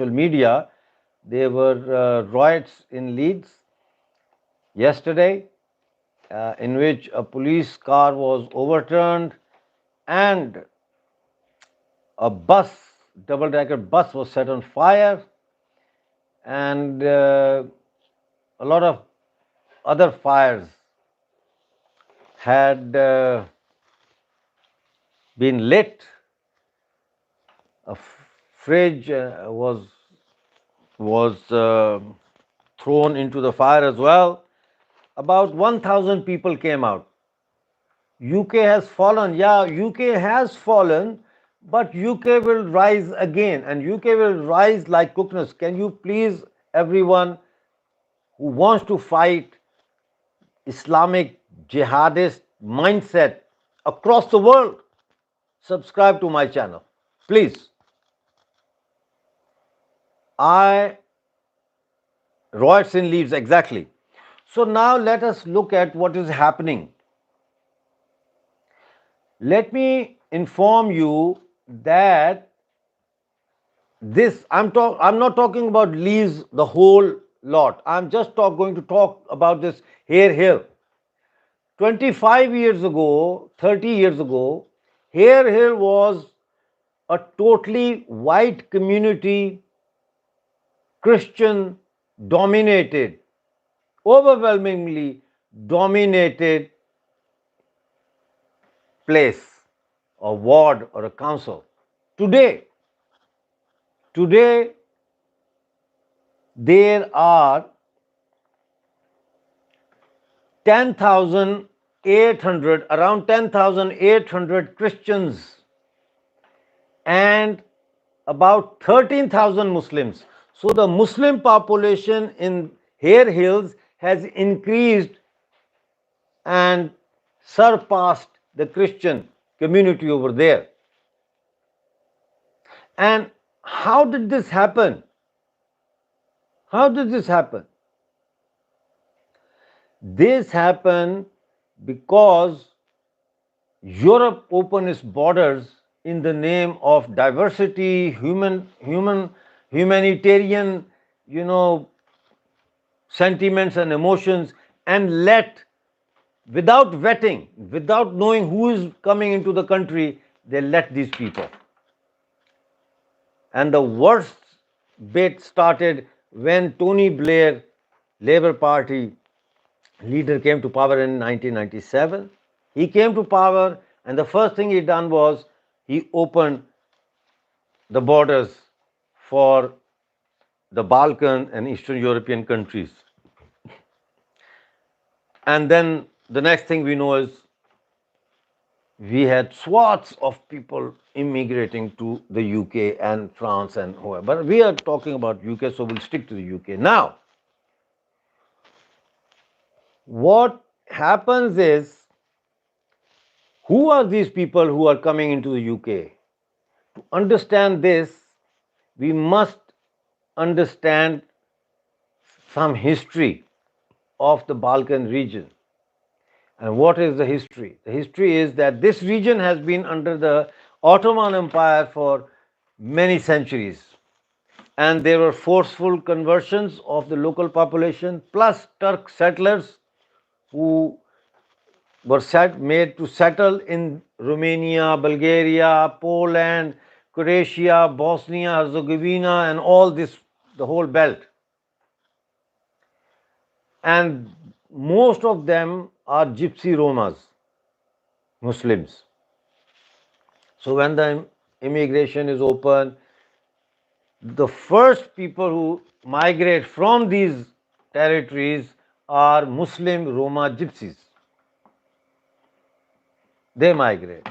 media. There were riots in Leeds yesterday, in which a police car was overturned and a bus, double-decker bus, was set on fire, and a lot of other fires had been lit. A fridge was thrown into the fire as well. About 1,000 people came out. UK has fallen. Yeah, UK has fallen, but UK will rise again, and UK will rise like coconuts. Can you please, everyone who wants to fight Islamic jihadist mindset across the world, subscribe to my channel, please. I Riots in Leeds, exactly. So now let us look at what is happening. Let me inform you that I'm not talking about Leeds the whole lot. I'm just going to talk about this Hare Hill. 25 years ago, 30 years ago, Hare Hill was a totally white community, Christian dominated, overwhelmingly dominated place, a ward or a council. Today there are 10,800, around 10,800 Christians and about 13,000 Muslims. So the Muslim population in Hare Hills has increased and surpassed the Christian community over there. And how did this happen? How did this happen? This happened because Europe opened its borders in the name of diversity, humanitarian, sentiments and emotions, and without vetting, without knowing who is coming into the country, they let these people. And the worst bit started when Tony Blair, Labour Party leader, came to power in 1997. He came to power, and the first thing he done was he opened the borders for the Balkan and Eastern European countries. And then the next thing we know is we had swaths of people immigrating to the UK and France and whoever. But we are talking about UK, so we'll stick to the UK. Now, what happens is, who are these people who are coming into the UK? To understand this, we must understand some history of the Balkan region. And what is the history? The history is that this region has been under the Ottoman Empire for many centuries. And there were forceful conversions of the local population, plus Turk settlers who were made to settle in Romania, Bulgaria, Poland, Croatia, Bosnia, Herzegovina, and all this, the whole belt. And most of them are Gypsy Romas, Muslims. So when the immigration is open, the first people who migrate from these territories are Muslim Roma Gypsies. They migrate.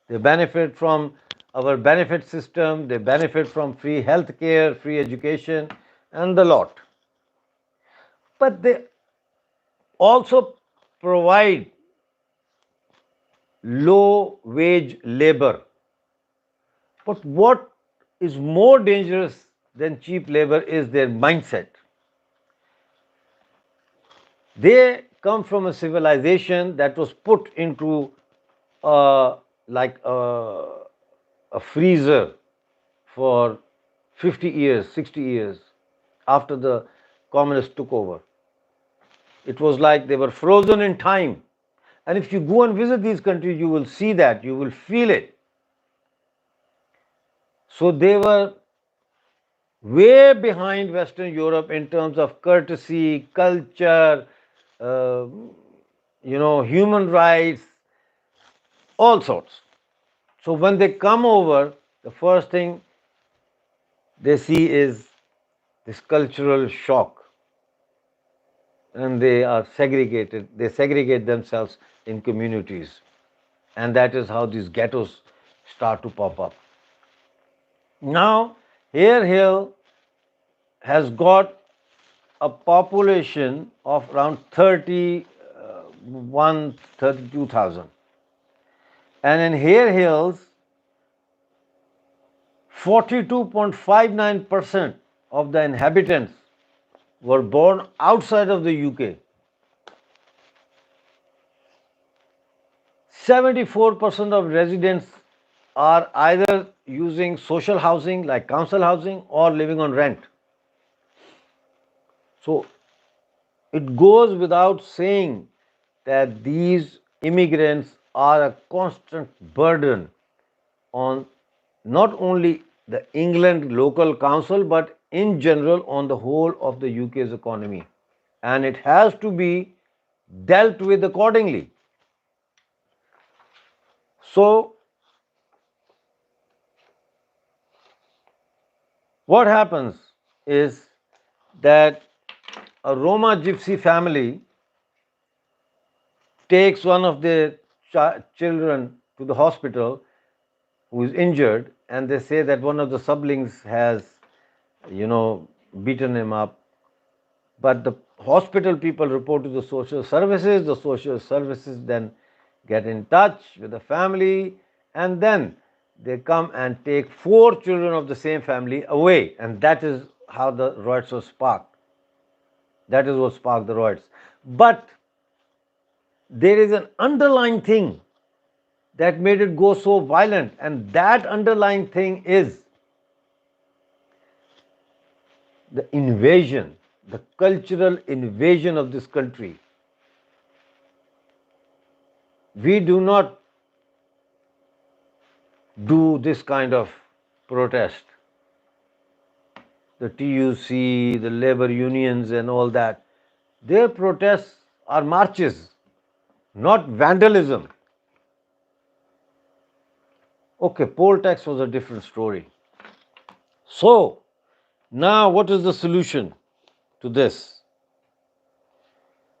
They benefit from our benefit system, they benefit from free health care, free education, and the lot. But they also provide low wage labor. But what is more dangerous than cheap labor is their mindset. They come from a civilization that was put into like a freezer for 50 years, 60 years after the communists took over. It was like they were frozen in time. And if you go and visit these countries, you will see that, you will feel it. So they were way behind Western Europe in terms of courtesy, culture, uh, human rights, all sorts. So when they come over, the first thing they see is this cultural shock, and they are segregated. They segregate themselves in communities, and that is how these ghettos start to pop up. Now, Hare Hill has got a population of around 31, 32,000. And in Hare Hills, 42.59% of the inhabitants were born outside of the UK. 74% of residents are either using social housing like council housing or living on rent. So it goes without saying that these immigrants are a constant burden on not only the England local council but in general on the whole of the UK's economy, and it has to be dealt with accordingly. So what happens is that a Roma gypsy family takes one of their children to the hospital who is injured, and they say that one of the siblings has, beaten him up. But the hospital people report to the social services. The social services then get in touch with the family, and then they come and take 4 children of the same family away, and that is how the riots were sparked. That is what sparked the riots. But there is an underlying thing that made it go so violent, and that underlying thing is the invasion, the cultural invasion of this country. We do not do this kind of protest. The TUC, the labor unions, and all that, their protests are marches, not vandalism. Okay, poll tax was a different story. So, now what is the solution to this?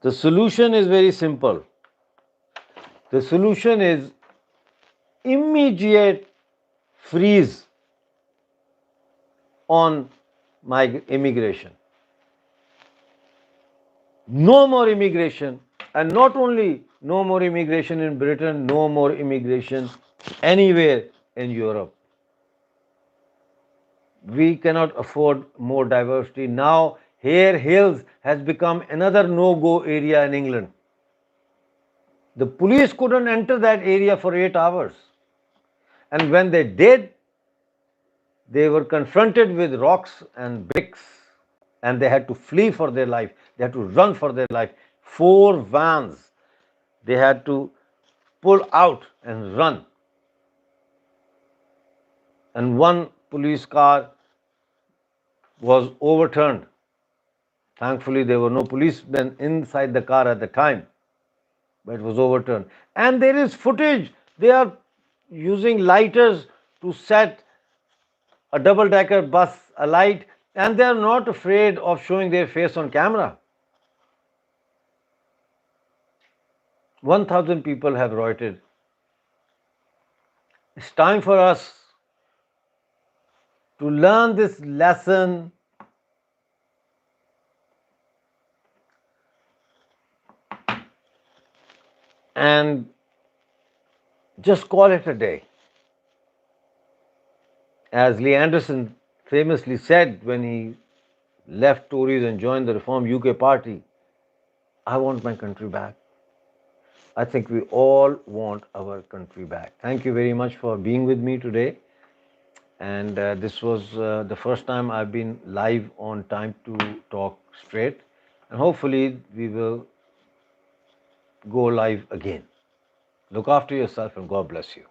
The solution is very simple. The solution is immediate freeze on immigration. No more immigration, and not only no more immigration in Britain, no more immigration anywhere in Europe. We cannot afford more diversity. Now, Hare Hills has become another no-go area in England. The police couldn't enter that area for 8 hours. And when they did, they were confronted with rocks and bricks, and they had to flee for their life. They had to run for their life. 4 vans they had to pull out and run. And one police car was overturned. Thankfully, there were no policemen inside the car at the time, but it was overturned. And there is footage. They are using lighters to set a double-decker bus alight, and they are not afraid of showing their face on camera. 1,000 people have rioted. It's time for us to learn this lesson and just call it a day. As Lee Anderson famously said when he left Tories and joined the Reform UK Party, I want my country back. I think we all want our country back. Thank you very much for being with me today. And this was the first time I've been live on Time to Talk Straight. And hopefully, we will go live again. Look after yourself and God bless you.